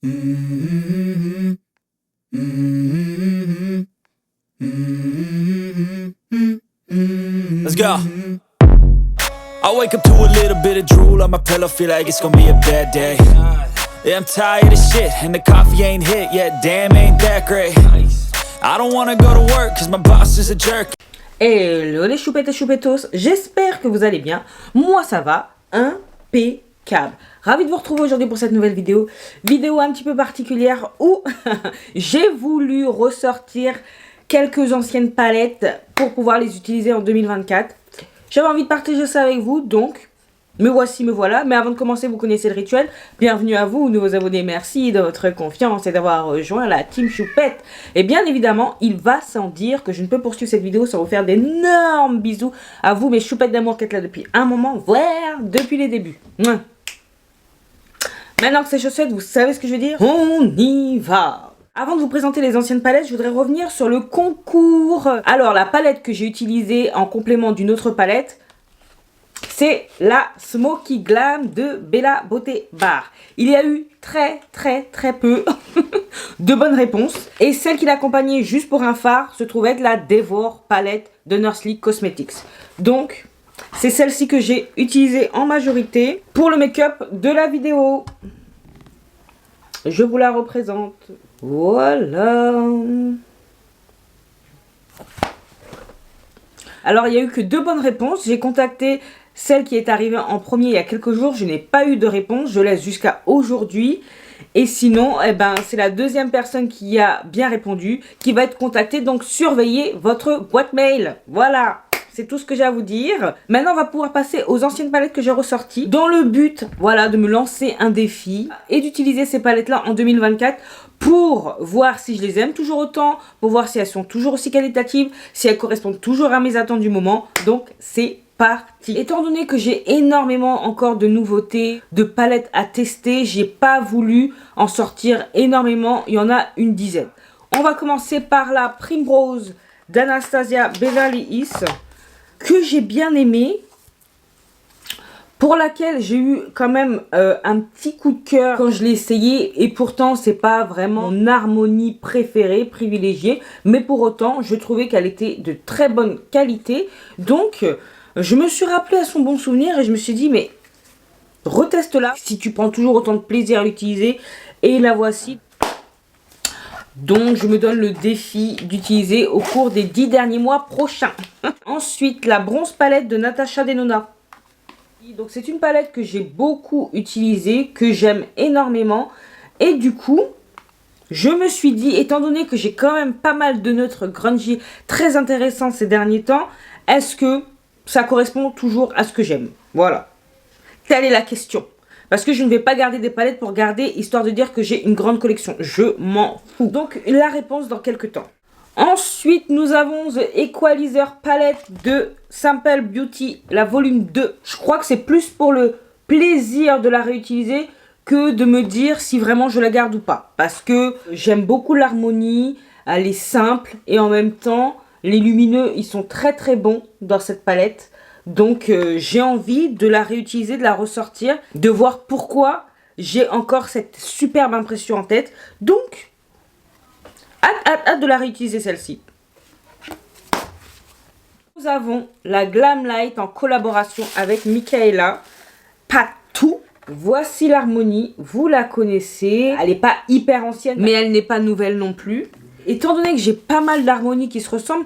Let's go. I wake up to a little bit of drool on my pillow, feel like it's gonna be a bad day. Yeah, I'm tired of shit, and the coffee ain't hit yet, damn ain't that great. I don't wanna go to work, cause my boss is a jerk. Hello les choupettes et choupettos, j'espère que vous allez bien. Moi ça va, impeccable. Ravi de vous retrouver aujourd'hui pour cette nouvelle vidéo. Vidéo un petit peu particulière où j'ai voulu ressortir quelques anciennes palettes pour pouvoir les utiliser en 2024. J'avais envie de partager ça avec vous, donc me voici, me voilà. Mais avant de commencer, vous connaissez le rituel. Bienvenue à vous, nouveaux abonnés. Merci de votre confiance et d'avoir rejoint la team choupette. Et bien évidemment, il va sans dire que je ne peux poursuivre cette vidéo sans vous faire d'énormes bisous à vous, mes choupettes d'amour qui êtes là depuis un moment, voire depuis les débuts. Mouah. Maintenant que c'est chaussette, vous savez ce que je veux dire? On y va! Avant de vous présenter les anciennes palettes, je voudrais revenir sur le concours. Alors, la palette que j'ai utilisée en complément d'une autre palette, c'est la Smoky Glam de Bella Beauté Bar. Il y a eu très peu de bonnes réponses. Et celle qui l'accompagnait juste pour un phare se trouvait être la Devore palette de Nursery Cosmetics. Donc, c'est celle-ci que j'ai utilisée en majorité pour le make-up de la vidéo. Je vous la représente. Voilà. Alors, il n'y a eu que 2 bonnes réponses. J'ai contacté celle qui est arrivée en premier il y a quelques jours. Je n'ai pas eu de réponse. Je laisse jusqu'à aujourd'hui. Et sinon, eh ben, c'est la deuxième personne qui a bien répondu qui va être contactée. Donc, surveillez votre boîte mail. Voilà. C'est tout ce que j'ai à vous dire. Maintenant, on va pouvoir passer aux anciennes palettes que j'ai ressorties dans le but, voilà, de me lancer un défi et d'utiliser ces palettes-là en 2024 pour voir si je les aime toujours autant, pour voir si elles sont toujours aussi qualitatives, si elles correspondent toujours à mes attentes du moment. Donc, c'est parti. Étant donné que j'ai énormément encore de nouveautés, de palettes à tester, j'ai pas voulu en sortir énormément. Il y en a une dizaine. On va commencer par la Primrose d'Anastasia Beverly Hills, que j'ai bien aimé, pour laquelle j'ai eu quand même un petit coup de cœur quand je l'ai essayé, et pourtant c'est pas vraiment mon harmonie préférée, privilégiée, mais pour autant je trouvais qu'elle était de très bonne qualité. Donc je me suis rappelé à son bon souvenir et je me suis dit mais reteste-la si tu prends toujours autant de plaisir à l'utiliser, et la voici. Donc, je me donne le défi d'utiliser au cours des 10 derniers mois prochains. Ensuite, la bronze palette de Natasha Denona. Donc, c'est une palette que j'ai beaucoup utilisée, que j'aime énormément. Et du coup, je me suis dit, étant donné que j'ai quand même pas mal de neutres grungy très intéressants ces derniers temps, est-ce que ça correspond toujours à ce que j'aime? Voilà. Telle est la question. Parce que je ne vais pas garder des palettes pour garder, histoire de dire que j'ai une grande collection. Je m'en fous. Donc, la réponse dans quelques temps. Ensuite, nous avons The Equalizer Palette de Simple Beauty, la volume 2. Je crois que c'est plus pour le plaisir de la réutiliser que de me dire si vraiment je la garde ou pas. Parce que j'aime beaucoup l'harmonie, elle est simple et en même temps, les lumineux, ils sont très bons dans cette palette. Donc, j'ai envie de la réutiliser, de la ressortir, de voir pourquoi j'ai encore cette superbe impression en tête. Donc, hâte de la réutiliser celle-ci. Nous avons la Glam Light en collaboration avec Michaela. Pas tout. Voici l'harmonie, vous la connaissez. Elle n'est pas hyper ancienne, mais elle n'est pas nouvelle non plus. Étant donné que j'ai pas mal d'harmonies qui se ressemblent,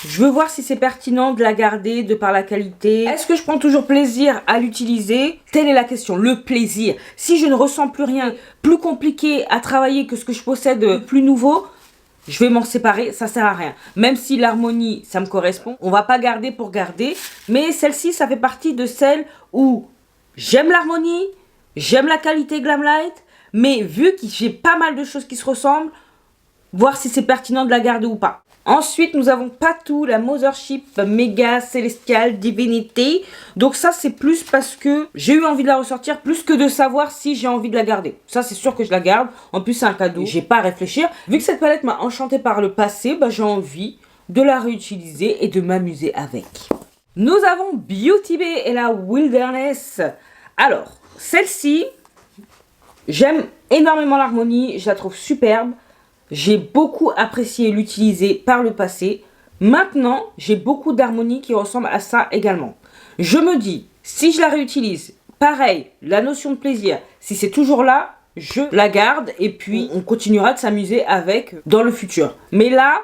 je veux voir si c'est pertinent de la garder de par la qualité. Est-ce que je prends toujours plaisir à l'utiliser? Telle est la question, le plaisir. Si je ne ressens plus rien, plus compliqué à travailler que ce que je possède plus nouveau, je vais m'en séparer, ça sert à rien. Même si l'harmonie, ça me correspond, on va pas garder pour garder. Mais celle-ci, ça fait partie de celles où j'aime l'harmonie, j'aime la qualité Glam Light, mais vu que j'ai pas mal de choses qui se ressemblent, voir si c'est pertinent de la garder ou pas. Ensuite, nous avons Patou, la Mothership Mega Celestial Divinity. Donc ça, c'est plus parce que j'ai eu envie de la ressortir, plus que de savoir si j'ai envie de la garder. Ça, c'est sûr que je la garde. En plus, c'est un cadeau. J'ai pas à réfléchir. Vu que cette palette m'a enchantée par le passé, bah, j'ai envie de la réutiliser et de m'amuser avec. Nous avons Beauty Bay et la Wilderness. Alors, celle-ci, J'aime énormément l'harmonie, je la trouve superbe. J'ai beaucoup apprécié l'utiliser par le passé. Maintenant, j'ai beaucoup d'harmonie qui ressemble à ça également. Je me dis, si je la réutilise, pareil, la notion de plaisir, si c'est toujours là, je la garde et puis on continuera de s'amuser avec dans le futur. Mais là,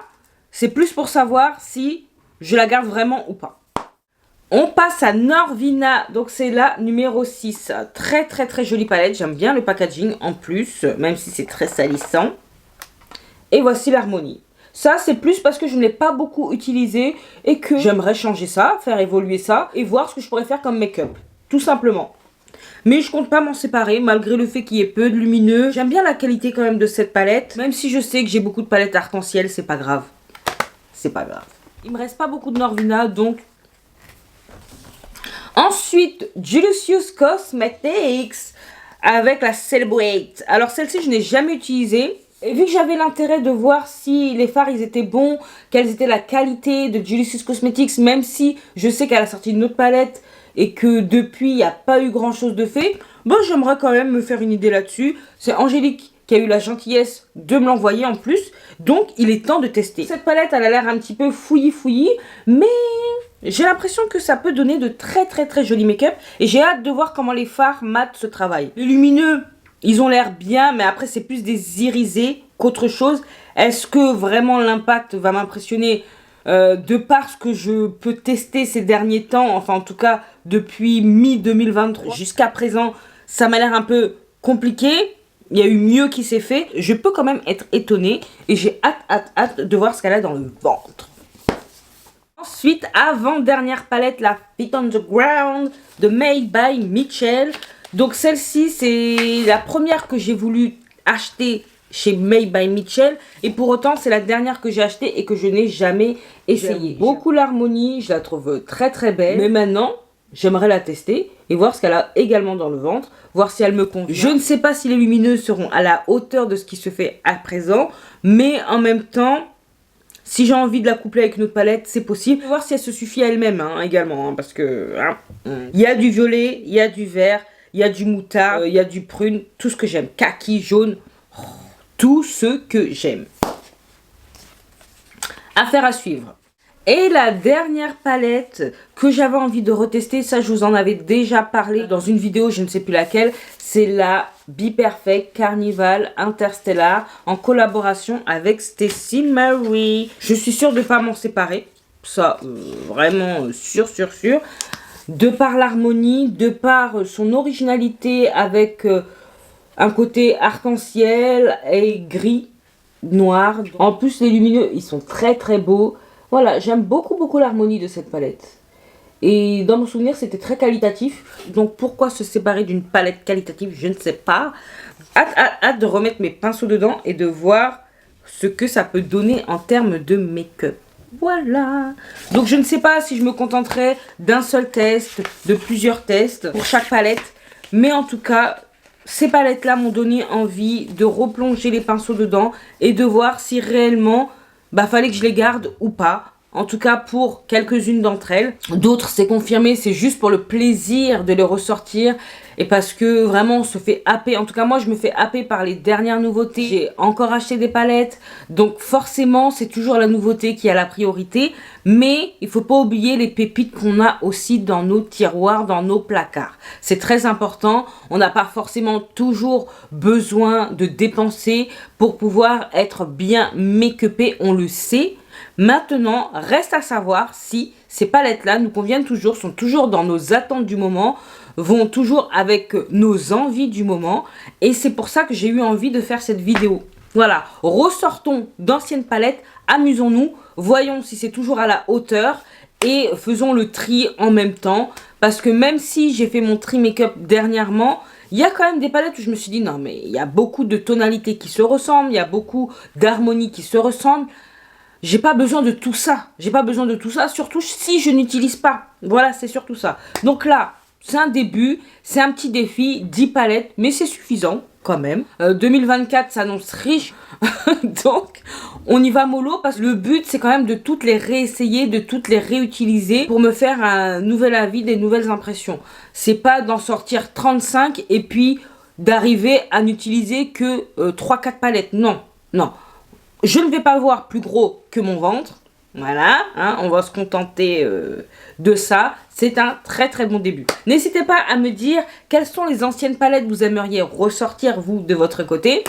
c'est plus pour savoir si je la garde vraiment ou pas. On passe à Norvina, donc c'est la numéro 6. Très très très jolie palette, j'aime bien le packaging en plus, même si c'est très salissant. Et voici l'harmonie. Ça, c'est plus parce que je ne l'ai pas beaucoup utilisé et que j'aimerais changer ça, faire évoluer ça et voir ce que je pourrais faire comme make-up. Tout simplement. Mais je compte pas m'en séparer malgré le fait qu'il y ait peu de lumineux. J'aime bien la qualité quand même de cette palette. Même si je sais que j'ai beaucoup de palettes arc-en-ciel, c'est pas grave. C'est pas grave. Il me reste pas beaucoup de Norvina, donc... Ensuite, Julius Cosmetics avec la Celebrate. Alors celle-ci, je n'ai jamais utilisée. Et vu que j'avais l'intérêt de voir si les fards ils étaient bons, quelle était la qualité de Julius Cosmetics, même si je sais qu'elle a sorti une autre palette et que depuis il n'y a pas eu grand chose de fait, bon j'aimerais quand même me faire une idée là-dessus. C'est Angélique qui a eu la gentillesse de me l'envoyer en plus, donc il est temps de tester. Cette palette elle a l'air un petit peu fouillis, mais j'ai l'impression que ça peut donner de très très très jolis make-up et j'ai hâte de voir comment les fards mat se travaillent. Les lumineux, ils ont l'air bien, mais après c'est plus des irisés qu'autre chose. Est-ce que vraiment l'impact va m'impressionner de par ce que je peux tester ces derniers temps, enfin en tout cas depuis mi-2023 jusqu'à présent, ça m'a l'air un peu compliqué. Il y a eu mieux qui s'est fait. Je peux quand même être étonnée et j'ai hâte de voir ce qu'elle a dans le ventre. Ensuite, avant-dernière palette, la Feet on the Ground de Made by Mitchell. Donc celle-ci, c'est la première que j'ai voulu acheter chez Made by Mitchell. Et pour autant, c'est la dernière que j'ai achetée et que je n'ai jamais essayé. J'aime beaucoup l'harmonie, je la trouve très très belle. Mais maintenant, j'aimerais la tester et voir ce qu'elle a également dans le ventre. Voir si elle me convient. Je ne sais pas si les lumineuses seront à la hauteur de ce qui se fait à présent. Mais en même temps, si j'ai envie de la coupler avec une autre palette, c'est possible. On va voir si elle se suffit à elle-même également. Parce que il y a du violet, il y a du vert. Il y a du moutarde, il y a du prune, tout ce que j'aime. Kaki, jaune, tout ce que j'aime. Affaire à suivre. Et la dernière palette que j'avais envie de retester, ça je vous en avais déjà parlé dans une vidéo, je ne sais plus laquelle. C'est la Be Perfect Carnival Interstellar en collaboration avec Stacey Marie. Je suis sûre de ne pas m'en séparer. Ça, vraiment sûr. De par l'harmonie, de par son originalité avec un côté arc-en-ciel et gris, noir. En plus, les lumineux, ils sont très très beaux. Voilà, j'aime beaucoup l'harmonie de cette palette. Et dans mon souvenir, c'était très qualitatif. Donc pourquoi se séparer d'une palette qualitative, je ne sais pas. Hâte de remettre mes pinceaux dedans et de voir ce que ça peut donner en termes de make-up. Voilà. Donc je ne sais pas si je me contenterai d'un seul test, de plusieurs tests pour chaque palette. Mais en tout cas, ces palettes-là m'ont donné envie de replonger les pinceaux dedans et de voir si réellement, fallait que je les garde ou pas. En tout cas pour quelques-unes d'entre elles. D'autres, c'est confirmé, c'est juste pour le plaisir de les ressortir. Et parce que vraiment on se fait happer. En tout cas moi je me fais happer par les dernières nouveautés. J'ai encore acheté des palettes. Donc forcément c'est toujours la nouveauté qui a la priorité. Mais il ne faut pas oublier les pépites qu'on a aussi dans nos tiroirs, dans nos placards. C'est très important. On n'a pas forcément toujours besoin de dépenser pour pouvoir être bien make-upé. On le sait. Maintenant, reste à savoir si ces palettes-là nous conviennent toujours, sont toujours dans nos attentes du moment, vont toujours avec nos envies du moment. Et c'est pour ça que j'ai eu envie de faire cette vidéo. Voilà, ressortons d'anciennes palettes, amusons-nous, voyons si c'est toujours à la hauteur et faisons le tri en même temps. Parce que même si j'ai fait mon tri make-up dernièrement, il y a quand même des palettes où je me suis dit non mais il y a beaucoup de tonalités qui se ressemblent, il y a beaucoup d'harmonies qui se ressemblent. J'ai pas besoin de tout ça. J'ai pas besoin de tout ça, surtout si je n'utilise pas. Voilà, c'est surtout ça. Donc là, c'est un début, c'est un petit défi, 10 palettes, mais c'est suffisant quand même. 2024 s'annonce riche, donc on y va mollo parce que le but c'est quand même de toutes les réessayer, de toutes les réutiliser pour me faire un nouvel avis, des nouvelles impressions. C'est pas d'en sortir 35 et puis d'arriver à n'utiliser que 3-4 palettes. Non, non. Je ne vais pas voir plus gros que mon ventre. Voilà, hein, on va se contenter de ça. C'est un très très bon début. N'hésitez pas à me dire quelles sont les anciennes palettes que vous aimeriez ressortir, vous, de votre côté.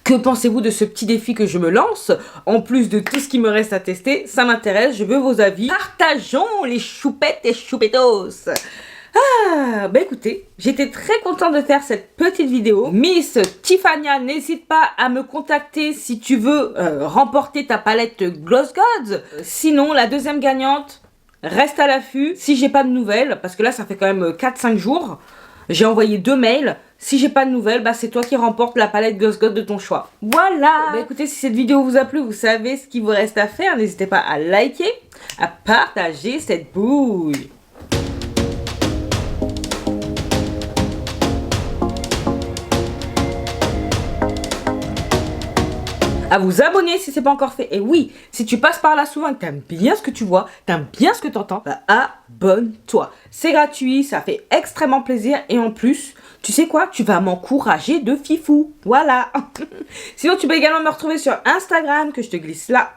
Que pensez-vous de ce petit défi que je me lance? En plus de tout ce qui me reste à tester, ça m'intéresse, je veux vos avis. Partageons les choupettes et choupettos. Ah, bah écoutez, j'étais très contente de faire cette petite vidéo. Miss Tiffania, n'hésite pas à me contacter si tu veux remporter ta palette Gloss Gods. Sinon, la deuxième gagnante, reste à l'affût. Si j'ai pas de nouvelles, parce que là, ça fait quand même 4-5 jours, j'ai envoyé 2 mails. Si j'ai pas de nouvelles, bah c'est toi qui remporte la palette Gloss Gods de ton choix. Voilà. Bah écoutez, si cette vidéo vous a plu, vous savez ce qu'il vous reste à faire. N'hésitez pas à liker, à partager cette bouille. À vous abonner si c'est pas encore fait. Et oui, si tu passes par là souvent et que t'aimes bien ce que tu vois, t'aimes bien ce que tu entends, bah abonne-toi. C'est gratuit, ça fait extrêmement plaisir et en plus, tu sais quoi, tu vas m'encourager de fifou. Voilà. Sinon, tu peux également me retrouver sur Instagram que je te glisse là.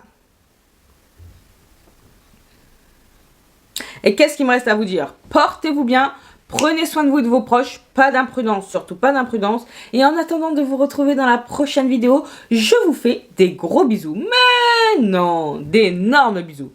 Et qu'est-ce qu'il me reste à vous dire? Portez-vous bien. Prenez soin de vous et de vos proches, pas d'imprudence, surtout pas d'imprudence. Et en attendant de vous retrouver dans la prochaine vidéo, je vous fais des gros bisous. Mais non, d'énormes bisous.